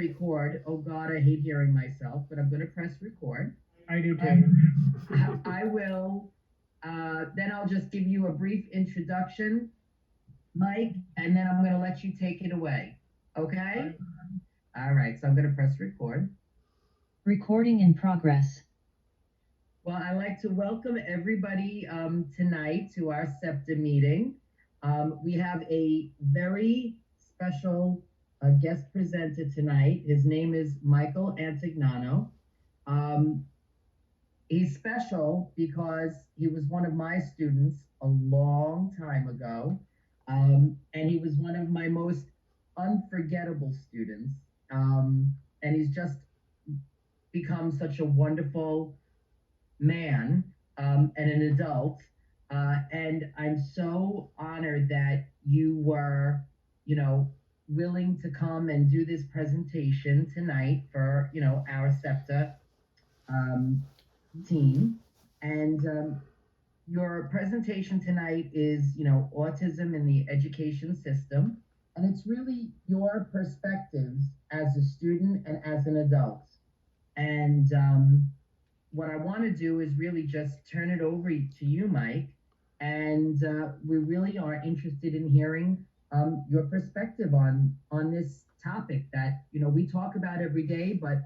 Record. Oh God, I hate hearing myself, but I'm going to press record. I do too. I will, then I'll just give you a brief introduction, Mike, and then I'm going to let you take it away. Okay? All right, so I'm going to press record. Recording in progress. Well, I'd like to welcome everybody tonight to our SEPTA meeting. We have a very special guest presenter tonight. His name is Michael Antignano. He's special because he was one of my students a long time ago, and he was one of my most unforgettable students. And he's just become such a wonderful man and an adult. And I'm so honored that you were, willing to come and do this presentation tonight for, our SEPTA team. And your presentation tonight is, autism in the education system. And it's really your perspectives as a student and as an adult. And what I want to do is really just turn it over to you, Mike. And we really are interested in hearing your perspective on this topic that, we talk about every day, but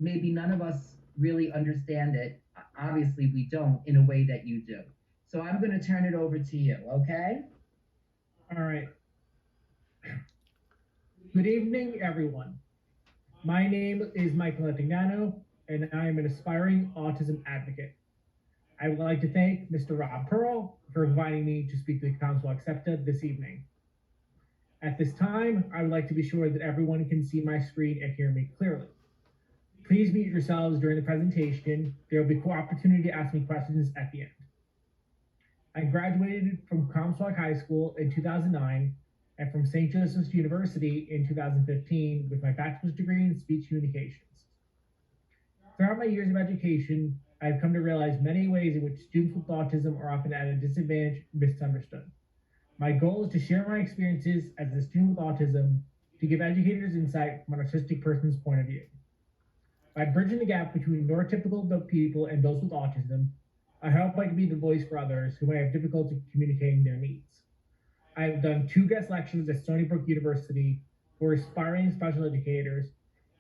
maybe none of us really understand it. Obviously, we don't in a way that you do. So I'm going to turn it over to you, okay? All right. Good evening, everyone. My name is Michael Antignano, and I am an aspiring autism advocate. I would like to thank Mr. Rob Pearl for inviting me to speak to the Council of SEPTA this evening. At this time, I would like to be sure that everyone can see my screen and hear me clearly. Please mute yourselves during the presentation. There will be an opportunity to ask me questions at the end. I graduated from Comstock High School in 2009 and from St. Joseph's University in 2015 with my bachelor's degree in speech communications. Throughout my years of education, I've come to realize many ways in which students with autism are often at a disadvantage and misunderstood. My goal is to share my experiences as a student with autism to give educators insight from an autistic person's point of view. By bridging the gap between neurotypical people and those with autism, I hope I can be the voice for others who may have difficulty communicating their needs. I have done 2 guest lectures at Stony Brook University for aspiring special educators,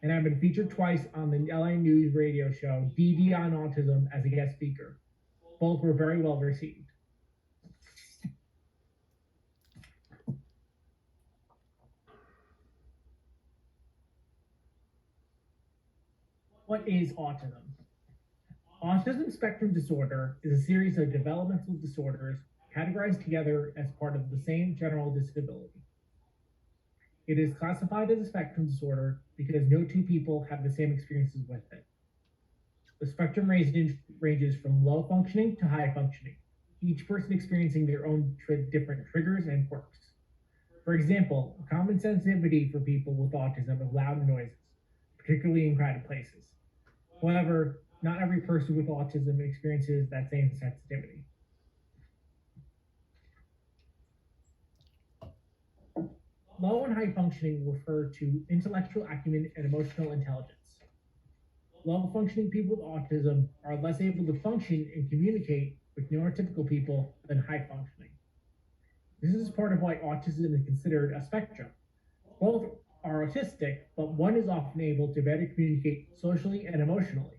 and I've been featured twice on the LA News radio show DD on Autism as a guest speaker. Both were very well received. What is autism? Autism spectrum disorder is a series of developmental disorders categorized together as part of the same general disability. It is classified as a spectrum disorder because no 2 people have the same experiences with it. The spectrum ranges from low functioning to high functioning, each person experiencing their own different triggers and quirks. For example, a common sensitivity for people with autism is loud noises, particularly in crowded places. However, not every person with autism experiences that same sensitivity. Low and high functioning refer to intellectual acumen and emotional intelligence. Low functioning people with autism are less able to function and communicate with neurotypical people than high functioning. This is part of why autism is considered a spectrum. Both are autistic, but one is often able to better communicate socially and emotionally.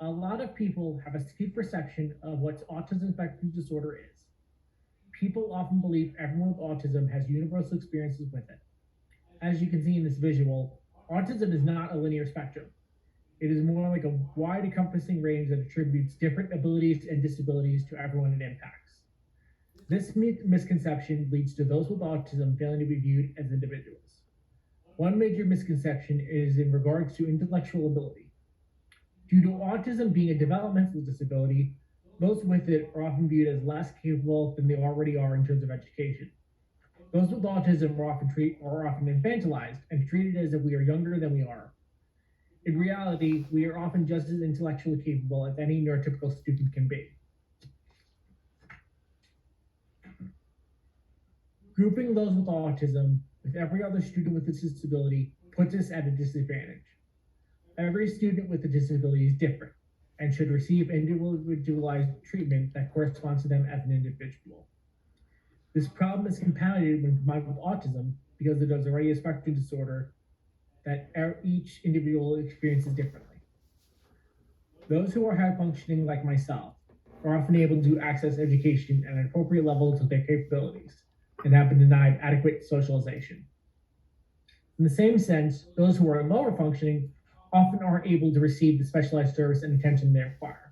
A lot of people have a skewed perception of what autism spectrum disorder is. People often believe everyone with autism has universal experiences with it. As you can see in this visual, autism is not a linear spectrum. It is more like a wide encompassing range that attributes different abilities and disabilities to everyone it impacts. This misconception leads to those with autism failing to be viewed as individuals. One major misconception is in regards to intellectual ability. Due to autism being a developmental disability, those with it are often viewed as less capable than they already are in terms of education. Those with autism are often infantilized and treated as if we are younger than we are. In reality, we are often just as intellectually capable as any neurotypical student can be. Grouping those with autism with every other student with a disability puts us at a disadvantage. Every student with a disability is different and should receive individualized treatment that corresponds to them as an individual. This problem is compounded when combined with autism because it is already a spectrum disorder that each individual experiences differently. Those who are high functioning like myself are often able to access education at an appropriate level to their capabilities and have been denied adequate socialization. In the same sense, those who are lower functioning often aren't able to receive the specialized service and attention they require.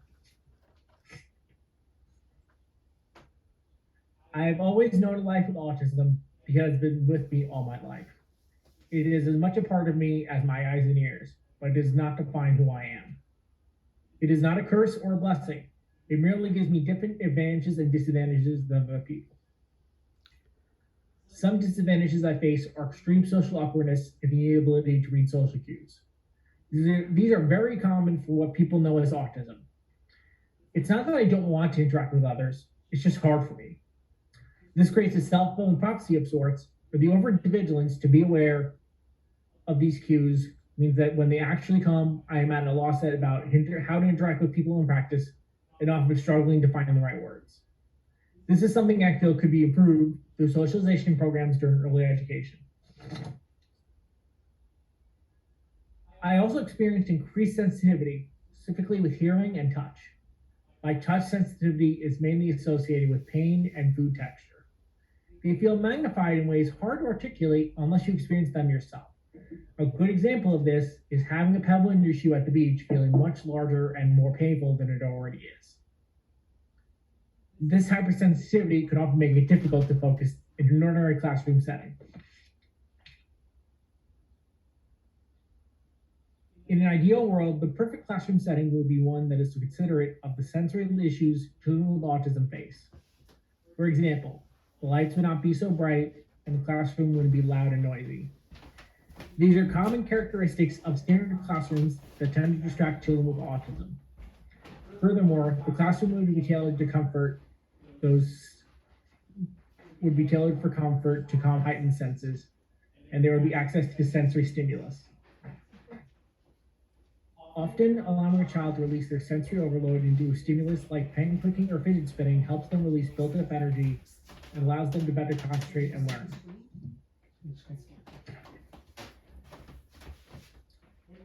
I have always known a life with autism because it has been with me all my life. It is as much a part of me as my eyes and ears, but it does not define who I am. It is not a curse or a blessing. It merely gives me different advantages and disadvantages than other people. Some disadvantages I face are extreme social awkwardness and the inability to read social cues. These are very common for what people know as autism. It's not that I don't want to interact with others, it's just hard for me. This creates a self-fulfilling prophecy of sorts, where the overvigilance to be aware of these cues means that when they actually come, I am at a loss about how to interact with people in practice and often struggling to find the right words. This is something I feel could be improved through socialization programs during early education. I also experienced increased sensitivity, specifically with hearing and touch. My touch sensitivity is mainly associated with pain and food texture. They feel magnified in ways hard to articulate unless you experience them yourself. A good example of this is having a pebble in your shoe at the beach feeling much larger and more painful than it already is. This hypersensitivity could often make it difficult to focus in an ordinary classroom setting. In an ideal world, the perfect classroom setting would be one that is considerate of the sensory issues children with autism face. For example, the lights would not be so bright and the classroom wouldn't be loud and noisy. These are common characteristics of standard classrooms that tend to distract children with autism. Furthermore, the classroom would be tailored to comfort for comfort to calm heightened senses, and there would be access to sensory stimulus. Often, allowing a child to release their sensory overload into a stimulus like pen clicking or fidget spinning helps them release built-up energy and allows them to better concentrate and learn.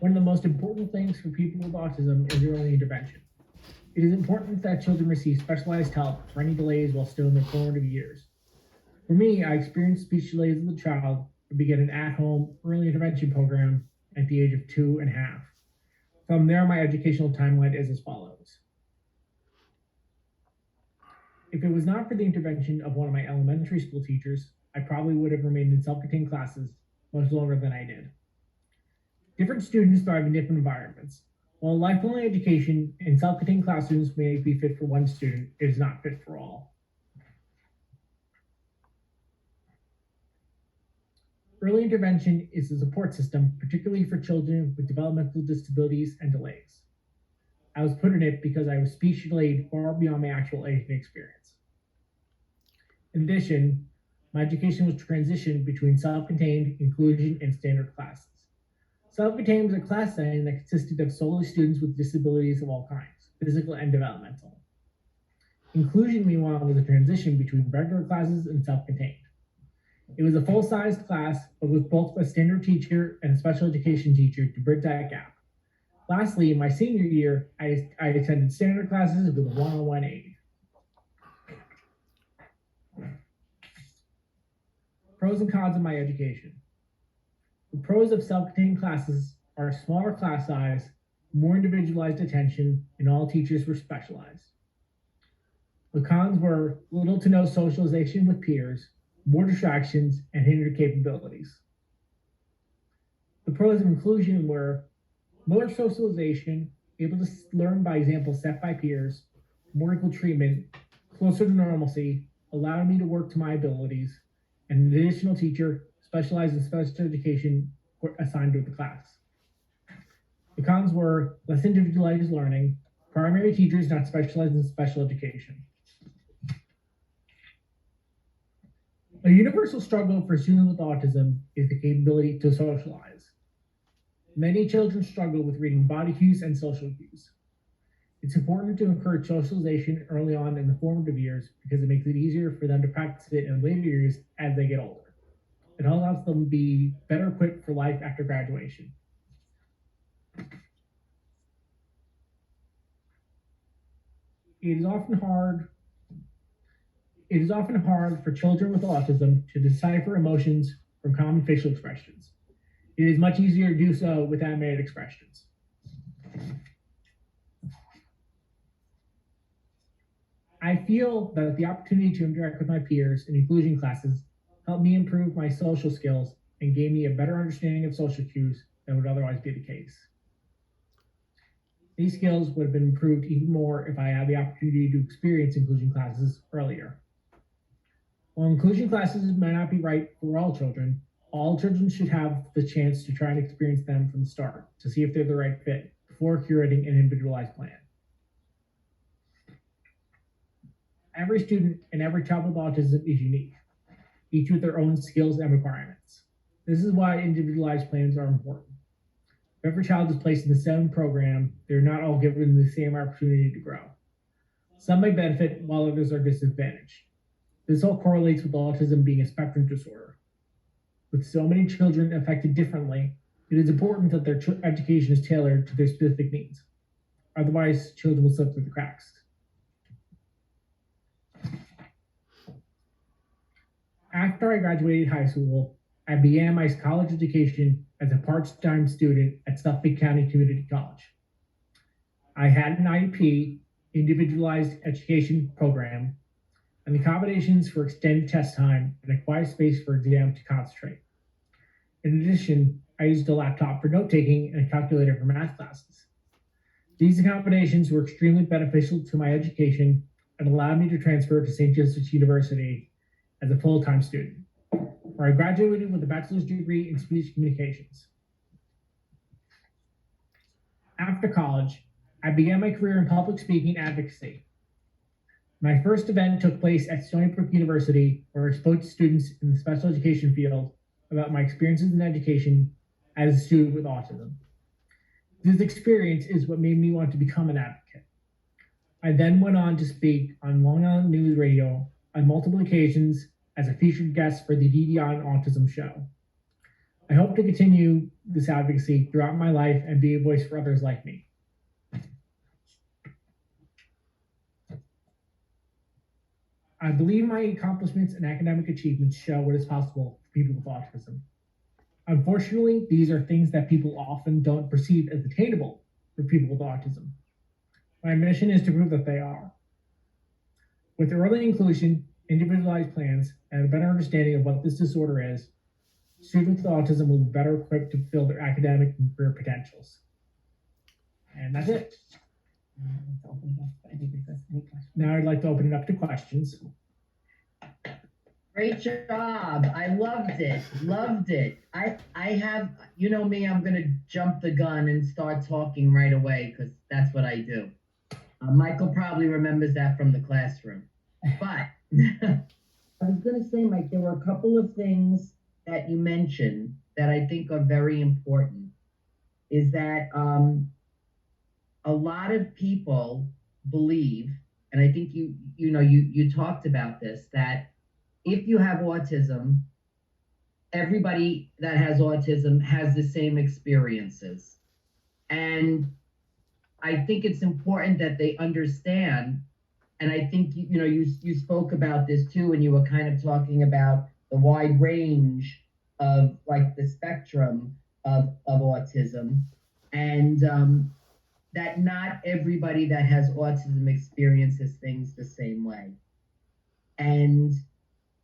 One of the most important things for people with autism is early intervention. It is important that children receive specialized help for any delays while still in their formative years. For me, I experienced speech delays as a child and began an at-home early intervention program at the age of 2.5. From there, my educational timeline is as follows. If it was not for the intervention of one of my elementary school teachers, I probably would have remained in self-contained classes much longer than I did. Different students thrive in different environments. While lifelong education in self-contained classrooms may be fit for one student, it is not fit for all. Early intervention is a support system, particularly for children with developmental disabilities and delays. I was put in it because I was speech delayed far beyond my actual age and experience. In addition, my education was transitioned between self-contained, inclusion, and standard classes. Self-contained was a class setting that consisted of solely students with disabilities of all kinds, physical and developmental. Inclusion, meanwhile, was a transition between regular classes and self-contained. It was a full-sized class, but with both a standard teacher and a special education teacher to bridge that gap. Lastly, in my senior year, I attended standard classes with a one-on-one aide. Pros and cons of my education. The pros of self-contained classes are a smaller class size, more individualized attention, and all teachers were specialized. The cons were little to no socialization with peers, more distractions, and hindered capabilities. The pros of inclusion were more socialization, able to learn by example set by peers, more equal treatment, closer to normalcy, allowing me to work to my abilities, and an additional teacher specialized in special education assigned to the class. The cons were less individualized learning, primary teachers not specialized in special education. A universal struggle for students with autism is the capability to socialize. Many children struggle with reading body cues and social cues. It's important to encourage socialization early on in the formative years because it makes it easier for them to practice it in later years as they get older. It allows them to be better equipped for life after graduation. It is often hard for children with autism to decipher emotions from common facial expressions. It is much easier to do so with animated expressions. I feel that the opportunity to interact with my peers in inclusion classes helped me improve my social skills and gave me a better understanding of social cues than would otherwise be the case. These skills would have been improved even more if I had the opportunity to experience inclusion classes earlier. While inclusion classes might not be right for all children should have the chance to try and experience them from the start to see if they're the right fit before curating an individualized plan. Every student and every child with autism is unique, each with their own skills and requirements. This is why individualized plans are important. If every child is placed in the same program, they're not all given the same opportunity to grow. Some may benefit while others are disadvantaged. This all correlates with autism being a spectrum disorder. With so many children affected differently, it is important that their education is tailored to their specific needs. Otherwise, children will slip through the cracks. After I graduated high school, I began my college education as a part-time student at Suffolk County Community College. I had an IEP, individualized education program, and accommodations for extended test time and a quiet space for exam to concentrate. In addition, I used a laptop for note-taking and a calculator for math classes. These accommodations were extremely beneficial to my education and allowed me to transfer to St. Joseph's University as a full-time student, where I graduated with a bachelor's degree in speech communications. After college, I began my career in public speaking advocacy. My first event took place at Stony Brook University, where I spoke to students in the special education field about my experiences in education as a student with autism. This experience is what made me want to become an advocate. I then went on to speak on Long Island News Radio on multiple occasions as a featured guest for the DDI on Autism show. I hope to continue this advocacy throughout my life and be a voice for others like me. I believe my accomplishments and academic achievements show what is possible for people with autism. Unfortunately, these are things that people often don't perceive as attainable for people with autism. My mission is to prove that they are. With early inclusion, individualized plans, and a better understanding of what this disorder is, students with autism will be better equipped to fulfill their academic and career potentials. And that's it. Now I'd like to open it up to questions. Great job. I loved it. Loved it. I have, you know me, I'm going to jump the gun and start talking right away because that's what I do. Michael probably remembers that from the classroom. But I was going to say, Mike, there were a couple of things that you mentioned that I think are very important. Is that a lot of people believe, and I think you talked about this, that if you have autism, everybody that has autism has the same experiences. And I think it's important that they understand. And I think, you spoke about this too, and you were kind of talking about the wide range of like the spectrum of autism, and that not everybody that has autism experiences things the same way. And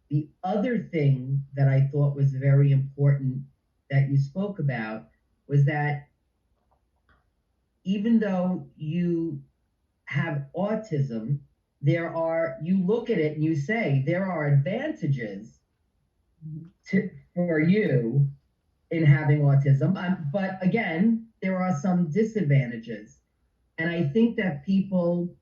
the other thing that I thought was very important that you spoke about was that even though you have autism, you look at it and you say, there are advantages for you in having autism. But again, there are some disadvantages. And I think that people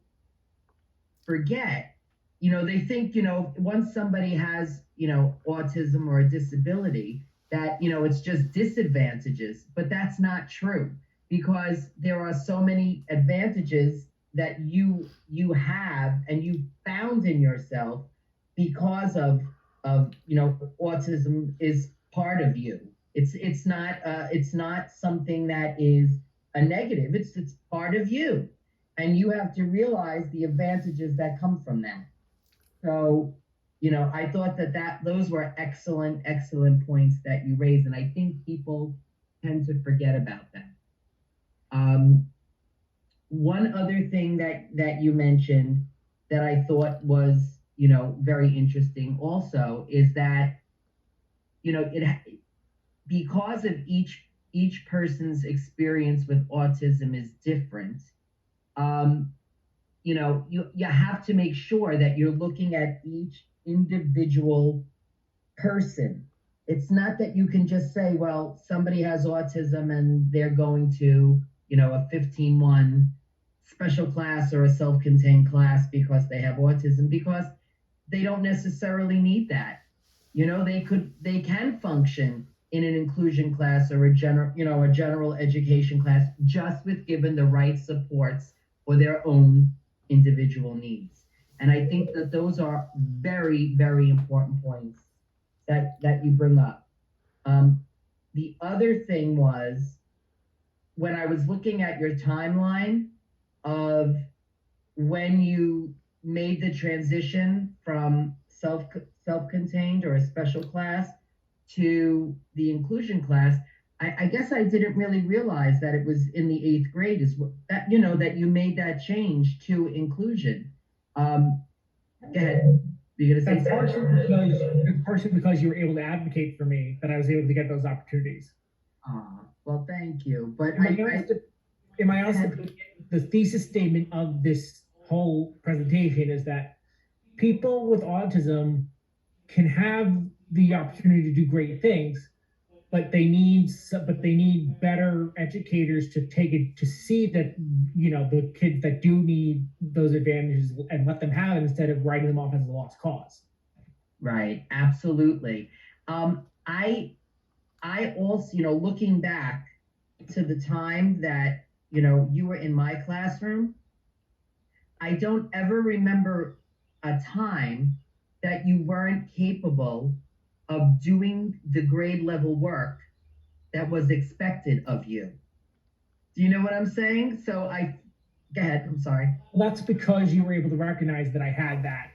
forget they think, once somebody has, autism or a disability, that, it's just disadvantages, but that's not true because there are so many advantages that you have and you found in yourself because of autism is part of you. It's not something that is a negative. It's part of you, and you have to realize the advantages that come from that. So, I thought that those were excellent, excellent points that you raised, and I think people tend to forget about that. Um, One other thing that you mentioned that I thought was, very interesting also is that, it because of each person's experience with autism is different. Um, you have to make sure that you're looking at each individual person. It's not that you can just say, well, somebody has autism and they're going to, a 15-1 special class or a self-contained class because they have autism, because they don't necessarily need that. They can function in an inclusion class or a general education class, just with given the right supports for their own individual needs. And I think that those are very, very important points that you bring up. The other thing was, when I was looking at your timeline of when you made the transition from self-contained or a special class to the inclusion class, I guess I didn't really realize that it was in the eighth grade is what that that you made that change to inclusion. Go ahead. You're gonna say That's something? partially because you were able to advocate for me that I was able to get those opportunities. Well, thank you. But Am I also, am I also the thesis statement of this whole presentation is that people with autism can have the opportunity to do great things, but they need better educators to take it to see that the kids that do need those advantages and let them have it instead of writing them off as a lost cause. right, absolutely. I also, looking back to the time that, you were in my classroom, I don't ever remember a time that you weren't capable of doing the grade level work that was expected of you. Do you know what I'm saying? Go ahead, I'm sorry. Well, that's because you were able to recognize that I had that,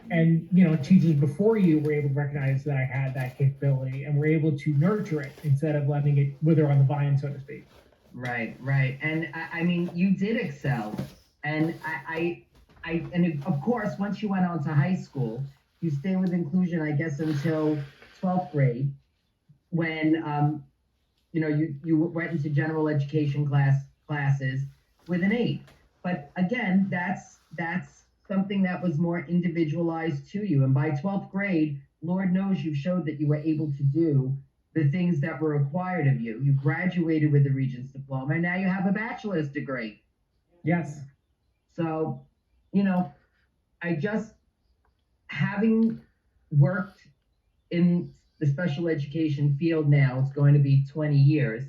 and teachers before you were able to recognize that I had that capability and were able to nurture it instead of letting it wither on the vine, so to speak. Right, right. And I mean, you did excel. And and of course, once you went on to high school, you stayed with inclusion, I guess, until 12th grade, when, you went into general education classes with an eight. But again, that's something that was more individualized to you. And by 12th grade, Lord knows you showed that you were able to do the things that were required of you. You graduated with the Regents diploma, and now you have a bachelor's degree. Yes. So, you know, I just, having worked in the special education field now, it's going to be 20 years.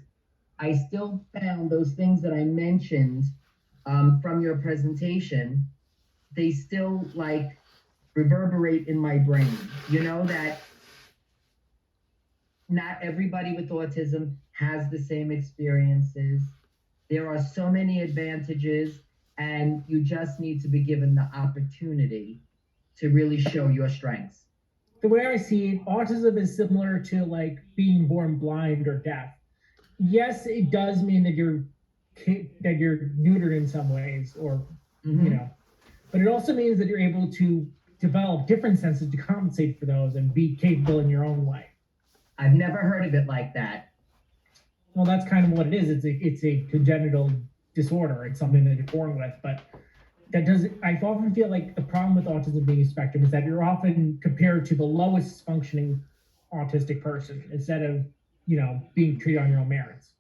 I still found those things that I mentioned from your presentation, they still like reverberate in my brain. That not everybody with autism has the same experiences. There are so many advantages, and you just need to be given the opportunity to really show your strengths. The way I see it, autism is similar to like being born blind or deaf. Yes, it does mean that you're neutered in some ways, or Mhm. but it also means that you're able to develop different senses to compensate for those and be capable in your own way. I've never heard of it like that. Well, that's kind of what it is. It's a congenital disorder. It's something that you're born with, but that doesn't. I often feel like the problem with autism being a spectrum is that you're often compared to the lowest functioning autistic person instead of being treated on your own merits.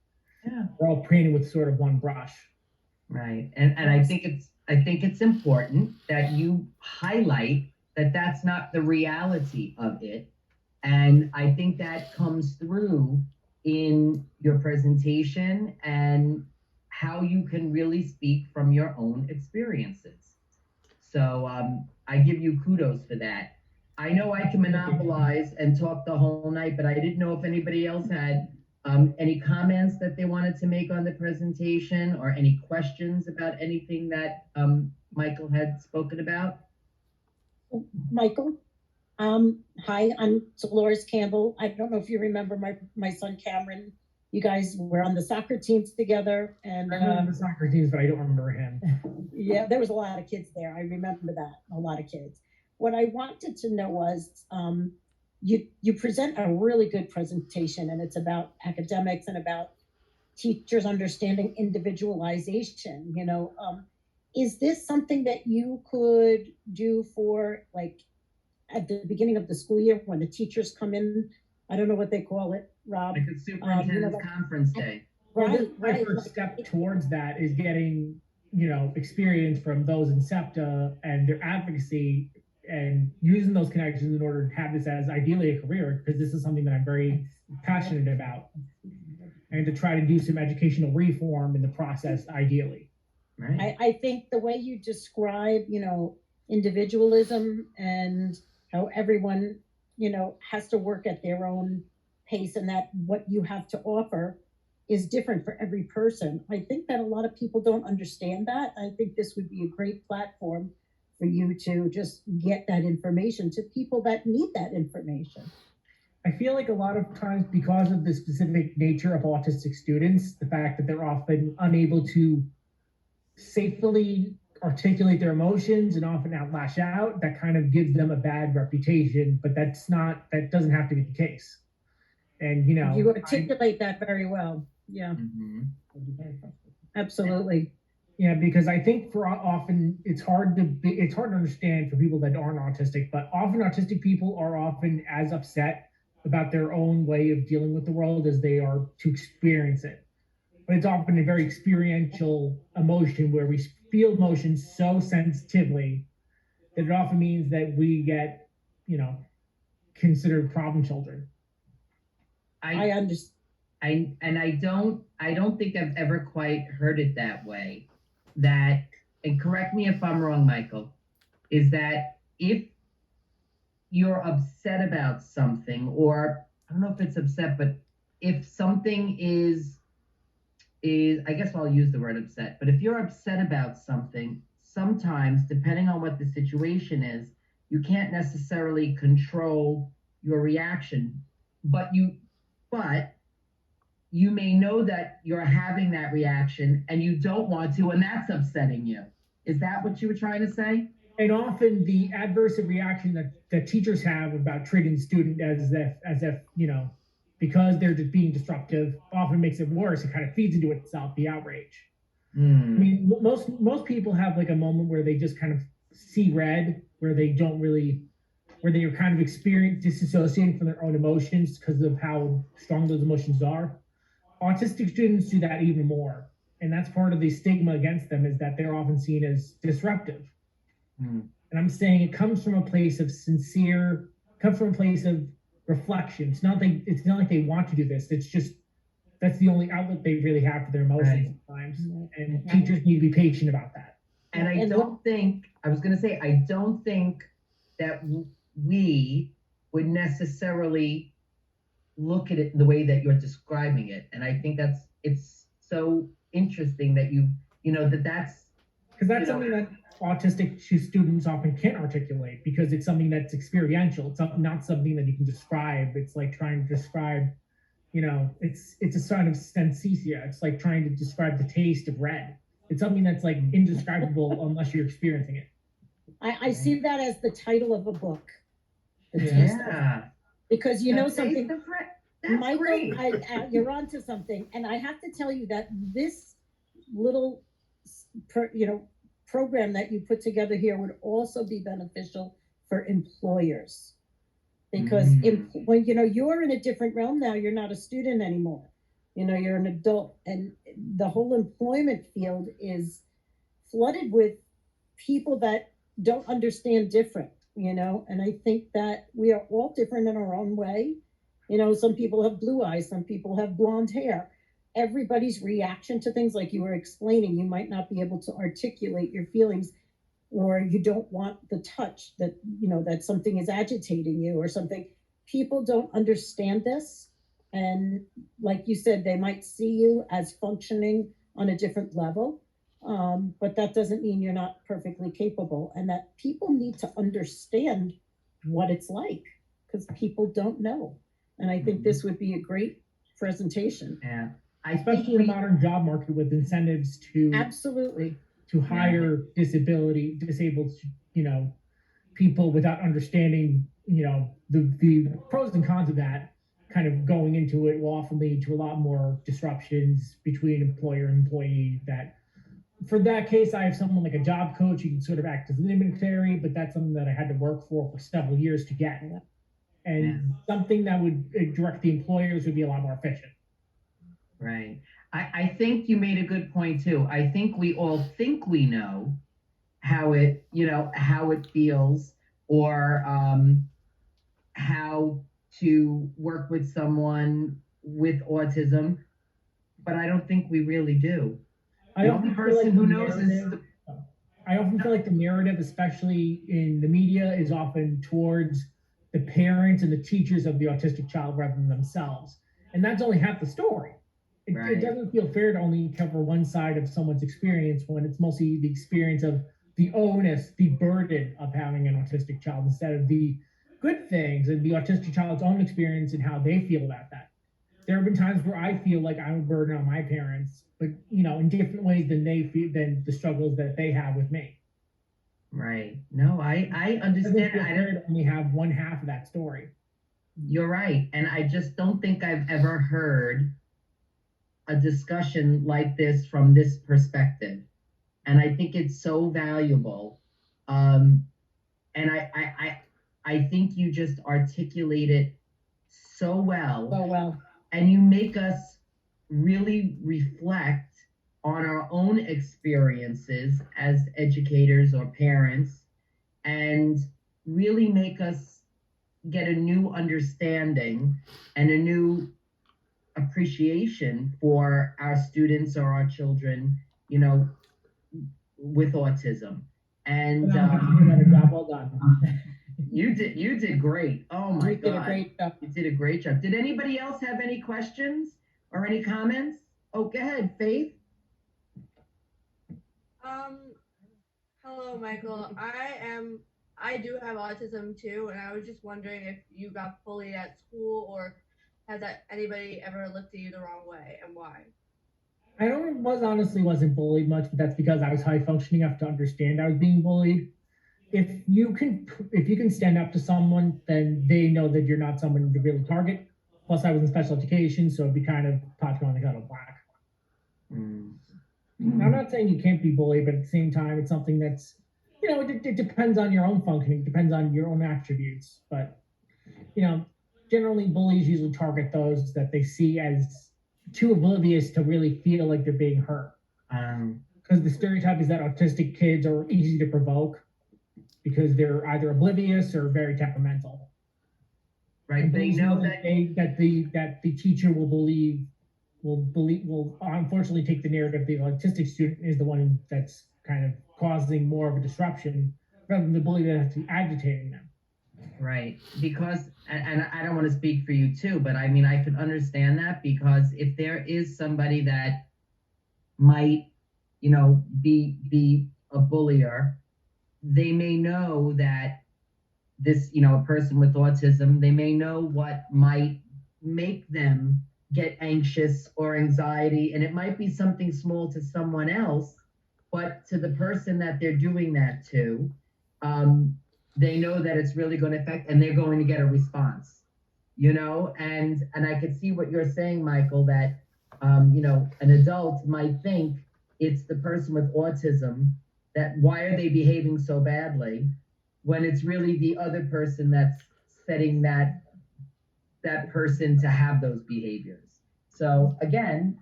Yeah. We're all painted with sort of one brush. Right. And I think I think it's important that you highlight that that's not the reality of it. And I think that comes through in your presentation and how you can really speak from your own experiences. So I give you kudos for that. I know I can monopolize and talk the whole night, but I didn't know if anybody else had any comments that they wanted to make on the presentation or any questions about anything that Michael had spoken about. Michael, hi, I'm Dolores Campbell. I don't know if you remember my son Cameron. You guys were on the soccer teams together, and I remember the soccer teams, but I don't remember him. yeah, there was a lot of kids there. I remember that, a lot of kids. What I wanted to know was, you present a really good presentation, and it's about academics and about teachers understanding individualization. Is this something that you could do for, like, at the beginning of the school year when the teachers come in? I don't know what they call it, Rob. Like a superintendent's conference day. Well, Right, my right. first step towards that is getting, experience from those in SEPTA and their advocacy and using those connections in order to have this as ideally a career, because this is something that I'm very passionate about, and to try to do some educational reform in the process, ideally. Right. I think the way you describe, individualism and how everyone, has to work at their own pace, and that what you have to offer is different for every person. I think that a lot of people don't understand that. I think this would be a great platform for you to just get that information to people that need that information. I feel like a lot of times, because of the specific nature of autistic students, the fact that they're often unable to safely articulate their emotions and often lash out, that kind of gives them a bad reputation, but that doesn't have to be the case. And you articulate that very well. Yeah. Mm-hmm. Absolutely. Yeah, because I think for often it's hard to understand for people that aren't autistic, but often autistic people are often as upset about their own way of dealing with the world as they are to experience it. But it's often a very experiential emotion where we feel emotions so sensitively that it often means that we get, considered problem children. I understand. I don't think I've ever quite heard it that way. That, and correct me if I'm wrong, Michael, is that if you're upset about something, or I don't know if it's upset, but if something is I guess I'll use the word upset, but if you're upset about something, sometimes, depending on what the situation is, you can't necessarily control your reaction, but you may know that you're having that reaction and you don't want to, and that's upsetting you. Is that what you were trying to say? And often the adverse reaction that teachers have about treating the student as if, because they're just being disruptive, often makes it worse. It kind of feeds into itself, the outrage. I mean, most people have like a moment where they just kind of see red, where they are kind of disassociating from their own emotions because of how strong those emotions are. Autistic students do that even more. And that's part of the stigma against them, is that they're often seen as disruptive. And I'm saying it comes from a place of reflection. It's not like they want to do this. It's just, that's the only outlet they really have for their emotions sometimes. And teachers need to be patient about that. And I don't think that we would necessarily look at it the way that you're describing it. And I think it's so interesting that that's because that's something that autistic students often can't articulate, because it's something that's experiential. It's not something that you can describe. It's like trying to describe, it's a sign of synesthesia. It's like trying to describe the taste of red. It's something that's like indescribable unless you're experiencing it. I see that as the title of a book. Because something, Michael, you're onto something, and I have to tell you that this little, program that you put together here would also be beneficial for employers, because when you're in a different realm now, you're not a student anymore. You're an adult, and the whole employment field is flooded with people that don't understand different, and I think that we are all different in our own way. Some people have blue eyes, some people have blonde hair. Everybody's reaction to things, like you were explaining, you might not be able to articulate your feelings, or you don't want the touch that, that something is agitating you or something. People don't understand this. And like you said, they might see you as functioning on a different level. But that doesn't mean you're not perfectly capable, and that people need to understand what it's like, because people don't know. And I think this would be a great presentation. Yeah. Especially in the modern job market with incentives to Absolutely. hire disabled, people without understanding, the pros and cons of that, kind of going into it will often lead to a lot more disruptions between employer and employee. That for that case, I have someone like a job coach who can sort of act as an intermediary, but that's something that I had to work for several years to get. And something that would direct the employers would be a lot more efficient. Right. I think you made a good point too. I think we all think we know how it feels, or how to work with someone with autism, but I don't think we really do. The only person who knows is I often feel like the narrative, especially in the media, is often towards the parents and the teachers of the autistic child rather than themselves. And that's only half the story. It doesn't feel fair to only cover one side of someone's experience when it's mostly the experience of the onus, the burden of having an autistic child, instead of the good things and the autistic child's own experience and how they feel about that. There have been times where I feel like I'm a burden on my parents, but in different ways than they feel, than the struggles that they have with me. Right. No, I understand. I don't only have one half of that story. You're right. And I just don't think I've ever heard a discussion like this from this perspective. And I think it's so valuable. And I think you just articulate it so well. Oh, well. And you make us really reflect on our own experiences as educators or parents, and really make us get a new understanding and a new appreciation for our students or our children, with autism. And well done. You did great. Oh my God. You did a great job. You did a great job. Did anybody else have any questions or any comments? Oh, go ahead, Faith. Hello, Michael. I do have autism too, and I was just wondering if you got bullied at school, or has anybody ever looked at you the wrong way, and why? I honestly wasn't bullied much, but that's because I was high functioning enough to understand I was being bullied. If you can stand up to someone, then they know that you're not someone to really target. Plus, I was in special education, so it'd be kind of pot on the kettle black. I'm not saying you can't be bullied, but at the same time, it's something that's, it depends on your own functioning, depends on your own attributes. But, generally bullies usually target those that they see as too oblivious to really feel like they're being hurt. Because the stereotype is that autistic kids are easy to provoke because they're either oblivious or very temperamental. Right. And they know that the teacher will unfortunately take the narrative the autistic student is the one that's kind of causing more of a disruption rather than the bully that's agitating them. Right. Because, and I don't want to speak for you too, but I mean, I could understand that, because if there is somebody that might, be a bullier, they may know that this, a person with autism, they may know what might make them get anxious or anxiety, and it might be something small to someone else, but to the person that they're doing that to, they know that it's really going to affect, and they're going to get a response, and I could see what you're saying, Michael, that an adult might think it's the person with autism, that why are they behaving so badly, when it's really the other person that's setting that person to have those behaviors. So again,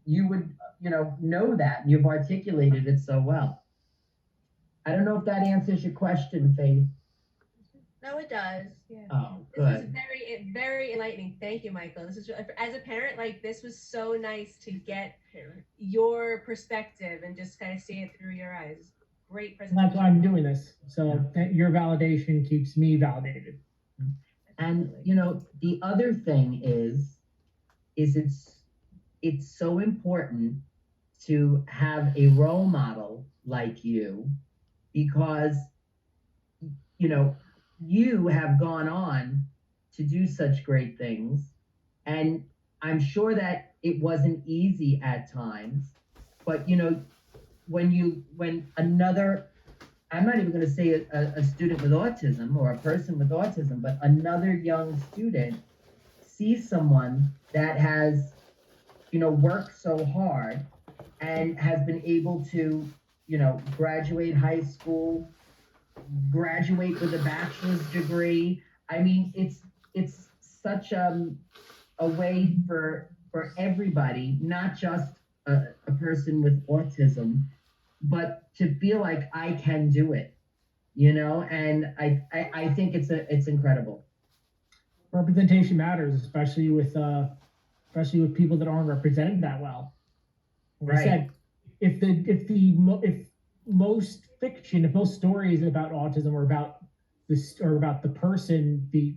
you would, know that, and you've articulated it so well. I don't know if that answers your question, Faith. No, it does. Yeah. Oh, This was good. very enlightening. Thank you, Michael. This is as a parent, like this was so nice to get your perspective and just kind of see it through your eyes. Great And presentation. that's why I'm doing this. So that your validation keeps me validated. And you know, the other thing is it's so important to have a role model like you because you know you have gone on to do such great things, and I'm sure that it wasn't easy at times, but you know when another, I'm not even going to say a student with autism or a person with autism, but another young student sees someone that has, you know, worked so hard and has been able to, you know, graduate high school, graduate with a bachelor's degree. I mean, it's such a way for everybody, not just a person with autism, but to feel like I can do it, you know, and I think it's incredible. Representation matters, especially with people that aren't represented that well. Like I said, if most fiction, if most stories about autism are about this or about the person, the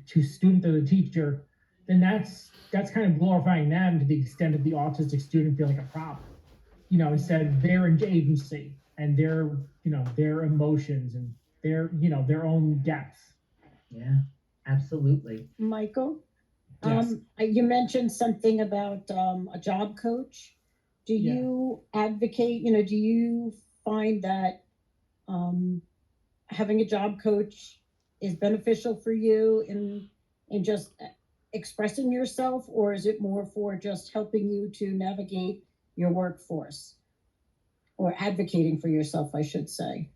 to student or the teacher, then that's kind of glorifying them to the extent of the autistic student feeling a problem. You know, instead of their agency and their their emotions and their own depth. Yeah, absolutely. Michael, Yes. you mentioned something about a job coach. Do Yeah. you advocate, do you find that having a job coach is beneficial for you in just expressing yourself, or is it more for just helping you to navigate your workforce or advocating for yourself, I should say?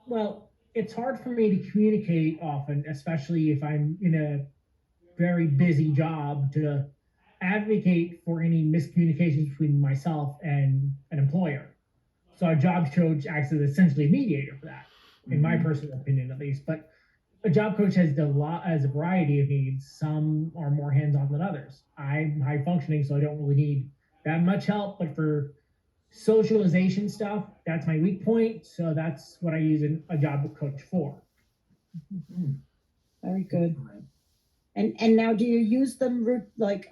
Well, it's hard for me to communicate often, especially if I'm in a very busy job, to advocate for any miscommunications between myself and an employer. So a job coach acts as essentially a mediator for that, in my personal opinion at least. But a job coach has a variety of needs. Some are more hands-on than others. I'm high functioning, so I don't really need that much help. But for socialization stuff, that's my weak point. So that's what I use a job coach for. Very good. And now, do you use them like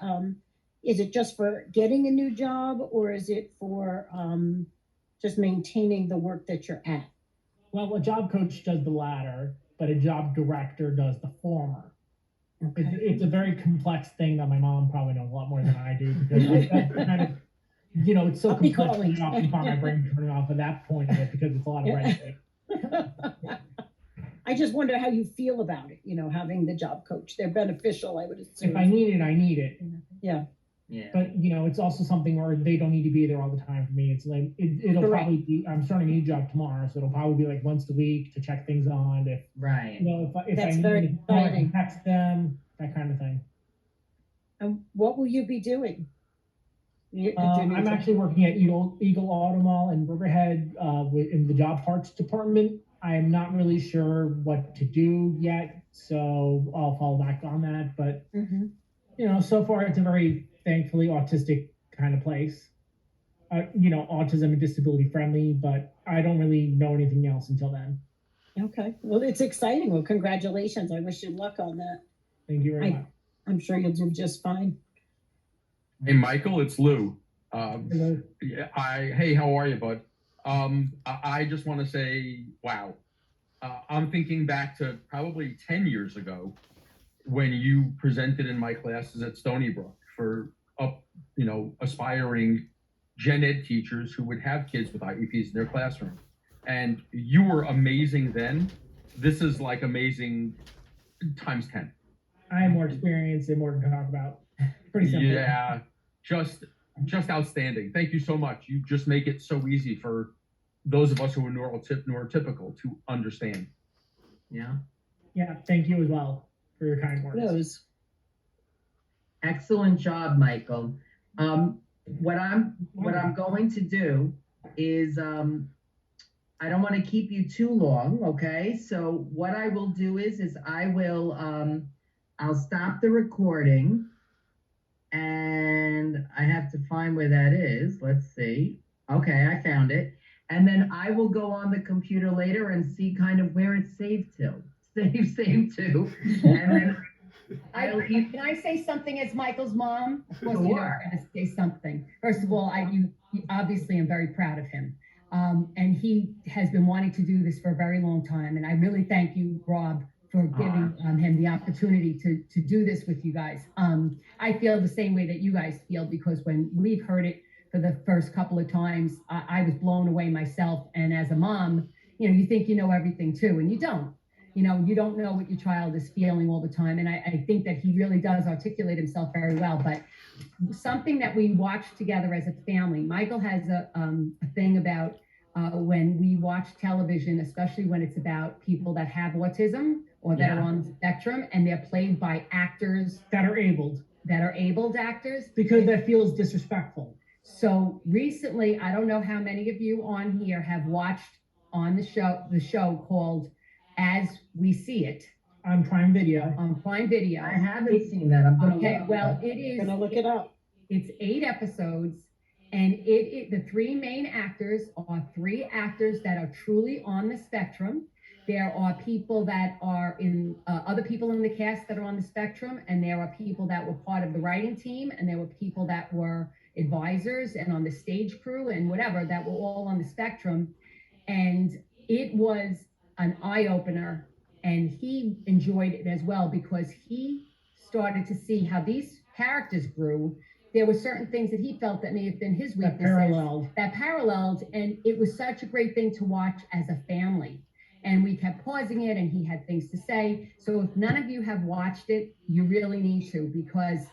is it just for getting a new job, or is it for just maintaining the work that you're at? Well, a job coach does the latter, but a job director does the former. Okay. It's a very complex thing that my mom probably knows a lot more than I do, because that's kind of, it's so I'll be complex calling. that I keep on my brain turning off of that point of it, because it's a lot of red tape. I just wonder how you feel about it, having the job coach. They're beneficial, I would assume. If I need it, I need it. Yeah. Yeah. But it's also something where they don't need to be there all the time for me. It's like it'll Correct. probably be. I'm starting a new job tomorrow, so it'll probably be like once a week to check things on. If Right. if That's I very need to exciting. text them, that kind of thing. And what will you be doing? I'm actually working at Eagle Auto Mall in Riverhead in the job parts department. I'm not really sure what to do yet, so I'll fall back on that. But so far it's a very thankfully autistic kind of place. Autism and disability friendly, but I don't really know anything else until then. Okay. Well, it's exciting. Well, congratulations. I wish you luck on that. Thank you very much. I'm sure you'll do just fine. Hey, Michael, it's Lou. Hello. Hey, how are you, bud? I just want to say, wow. I'm thinking back to probably 10 years ago when you presented in my classes at Stony Brook for aspiring gen ed teachers who would have kids with IEPs in their classroom. And you were amazing then. This is like amazing times 10. I have more experience and more to talk about. Pretty simple. Yeah, just outstanding. Thank you so much. You just make it so easy for those of us who are neurotypical to understand. Yeah. Yeah, thank you as well for your kind words. Those. Excellent job, Michael. What I'm going to do is I don't want to keep you too long, okay? So what I will do is I will I'll stop the recording and I have to find where that is. Let's see. Okay, I found it. And then I will go on the computer later and see kind of where it's saved to. Save to. And then Can I say something as Michael's mom? Of course, you know Sure. I'm going to say something. First of all, you obviously am very proud of him. And he has been wanting to do this for a very long time. And I really thank you, Rob, for giving him the opportunity to do this with you guys. I feel the same way that you guys feel, because when we've heard it for the first couple of times, I was blown away myself. And as a mom, you know, you think you know everything too, and you don't. You know, you don't know what your child is feeling all the time. And I think that he really does articulate himself very well. But something that we watch together as a family, Michael has a thing about when we watch television, especially when it's about people that have autism or that are on the spectrum, and they're played by actors That are abled actors. because that feels disrespectful. So recently, I don't know how many of you on here have watched on the show called As We See It On Prime Video. on Prime Video. I haven't seen that. I'm gonna Okay, look well, it up. it I'm gonna look it up. It's 8 episodes, and the 3 main actors are 3 actors that are truly on the spectrum. There are people that are in other people in the cast that are on the spectrum, and there are people that were part of the writing team, and there were people that were advisors and on the stage crew and whatever, that were all on the spectrum. And it was an eye-opener, and he enjoyed it as well, because he started to see how these characters grew. There were certain things that he felt that may have been his That weaknesses paralleled. paralleled, and it was such a great thing to watch as a family. And we kept pausing it, and he had things to say. So if none of you have watched it, you really need to, because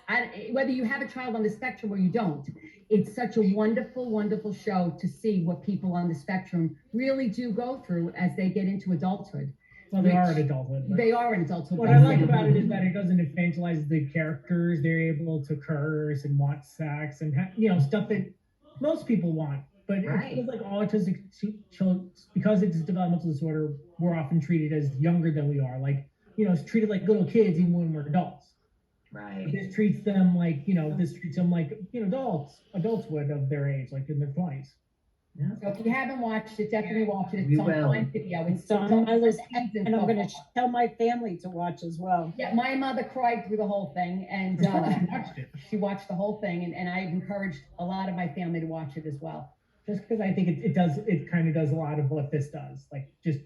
whether you have a child on the spectrum or you don't, it's such a wonderful, wonderful show to see what people on the spectrum really do go through as they get into adulthood. Well, they are in adulthood. but They are in adulthood. What I like about it is that it doesn't infantilize the characters. They're able to curse and want sex and stuff that most people want. But Right. it feels like autistic children, because it's a developmental disorder, we're often treated as younger than we are. Like, it's treated like little kids even when we're adults. Right. This treats them like, adults would of their age, like in their 20s. So if you haven't watched it, definitely watch it. We It's on will. Prime Video. It's on my list, and I'm gonna tell my family to watch as well. Yeah, my mother cried through the whole thing, and Watched it. she watched the whole thing, and I've encouraged a lot of my family to watch it as well. Just because I think it kind of does a lot of what this does, like just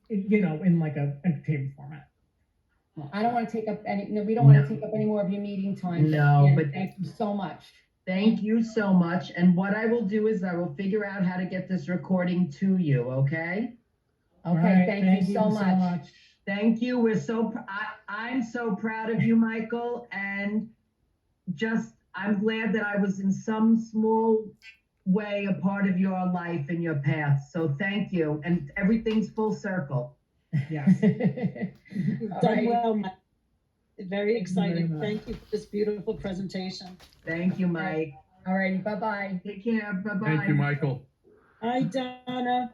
in like a entertainment format. Well, I don't want to take up we don't want to take up any more of your meeting time. No, And but- thank you so much. Thank you so much. And what I will do is I will figure out how to get this recording to you, okay? Okay, All right, thank you so much. Thank you. I'm so proud of you, Michael. And I'm glad that I was in some small way a part of your life and your path. So thank you. And everything's full circle. Yes. You've All done right. well, Mike. Very Thank you very exciting. much. Thank you for this beautiful presentation. Thank you, Mike. All righty, bye-bye. Take care. Bye-bye. Thank you, Michael. Hi, Donna.